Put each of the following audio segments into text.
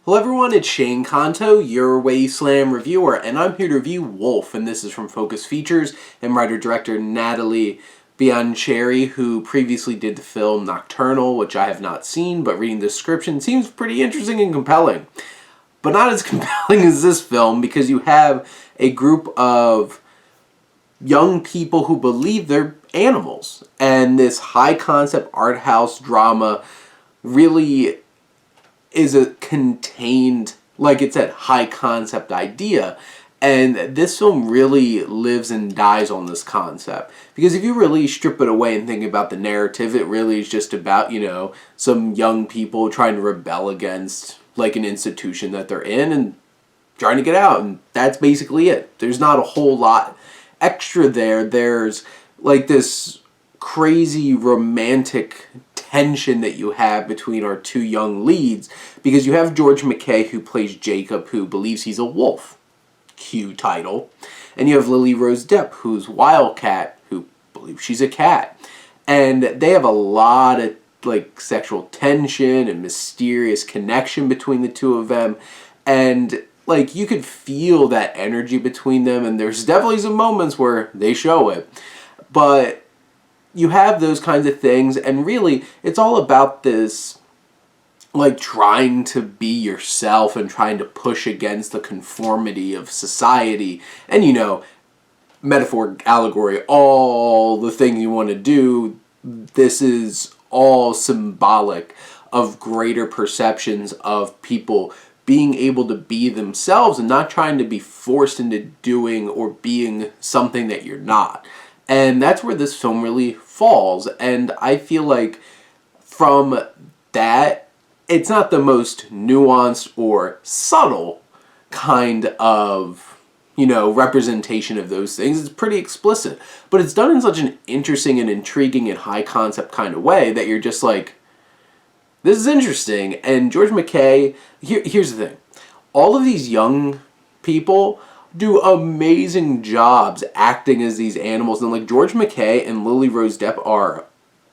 Hello everyone, it's Shane Kanto, your Wasteland reviewer, and I'm here to review Wolf, and this is from Focus Features and writer-director Nathalie Biancheri, who previously did the film Nocturnal, which I have not seen, but reading the description seems pretty interesting and compelling. But not as compelling as this film, because you have a group of young people who believe they're animals, and this high-concept art house drama really is a contained, like it said, high concept idea. And this film really lives and dies on this concept. Because if you really strip it away and think about the narrative, it really is just about, some young people trying to rebel against like an institution that they're in and trying to get out. And that's basically it. There's not a whole lot extra there. There's like this crazy romantic tension that you have between our two young leads, because you have George MacKay, who plays Jacob, who believes he's a wolf, cue title, and you have Lily Rose Depp, who's Wildcat, who believes she's a cat, and they have a lot of like sexual tension and mysterious connection between the two of them, and like you could feel that energy between them, and there's definitely some moments where they show it, but you have those kinds of things, and really, it's all about this, like, trying to be yourself and trying to push against the conformity of society, and, metaphor, allegory, all the things you want to do. This is all symbolic of greater perceptions of people being able to be themselves and not trying to be forced into doing or being something that you're not. And that's where this film really falls. And I feel like from that, it's not the most nuanced or subtle kind of, representation of those things. It's pretty explicit. But it's done in such an interesting and intriguing and high concept kind of way that you're just like, this is interesting. And George MacKay, here's the thing. All of these young people do amazing jobs acting as these animals, and like George MacKay and Lily Rose Depp are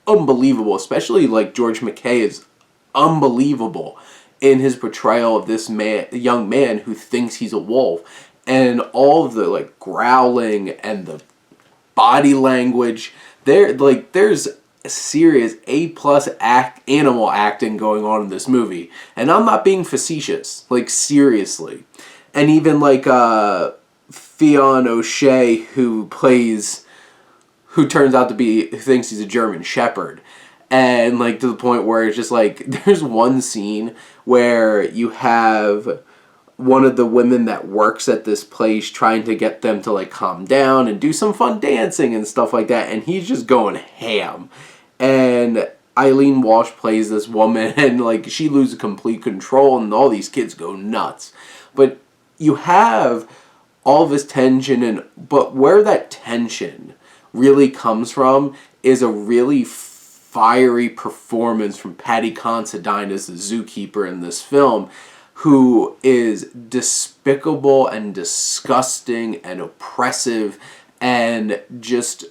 unbelievable, especially like George MacKay is unbelievable in his portrayal of this young man who thinks he's a wolf, and all of the like growling and the body language, there's serious A+ animal acting going on in this movie, and I'm not being facetious, like seriously. And even like Fionn O'Shea, who turns out to be, who thinks he's a German Shepherd. And like to the point where it's just like, there's one scene where you have one of the women that works at this place trying to get them to like calm down and do some fun dancing and stuff like that. And he's just going ham. And Eileen Walsh plays this woman, and like she loses complete control and all these kids go nuts. But you have all this tension, but where that tension really comes from is a really fiery performance from Paddy Considine as the zookeeper in this film, who is despicable and disgusting and oppressive and just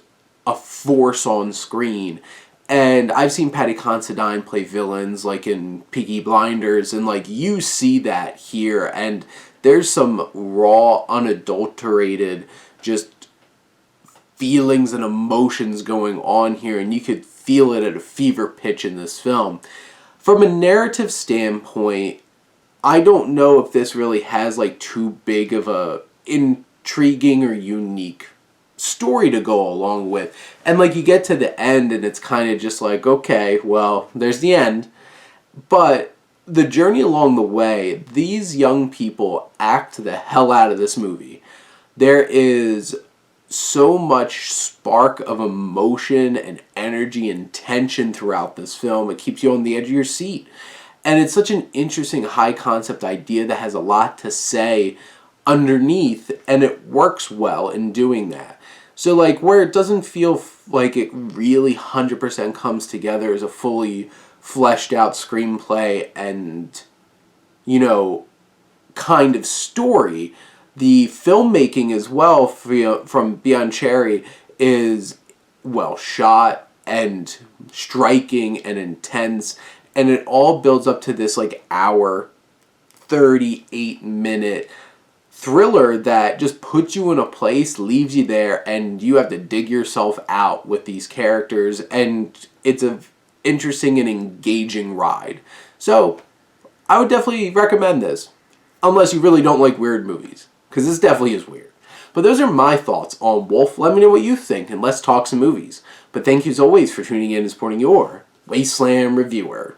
a force on screen. And I've seen Paddy Considine play villains like in Peaky Blinders, and like you see that here, and there's some raw, unadulterated, just feelings and emotions going on here, and you could feel it at a fever pitch in this film. From a narrative standpoint, I don't know if this really has like too big of a intriguing or unique story to go along with. And like you get to the end and it's kind of just like, okay, well, there's the end. But the journey along the way, these young people act the hell out of this movie. There is so much spark of emotion and energy and tension throughout this film. It keeps you on the edge of your seat. And it's such an interesting high concept idea that has a lot to say underneath, and it works well in doing that. So like where it doesn't feel like it really 100% comes together as a fully fleshed out screenplay and, kind of story, the filmmaking as well from Biancheri is well shot and striking and intense, and it all builds up to this like hour 38-minute thriller that just puts you in a place, leaves you there, and you have to dig yourself out with these characters, and it's an interesting and engaging ride. So, I would definitely recommend this, unless you really don't like weird movies, because this definitely is weird. But those are my thoughts on Wolf. Let me know what you think, and let's talk some movies. But thank you as always for tuning in and supporting your Wasteland reviewer.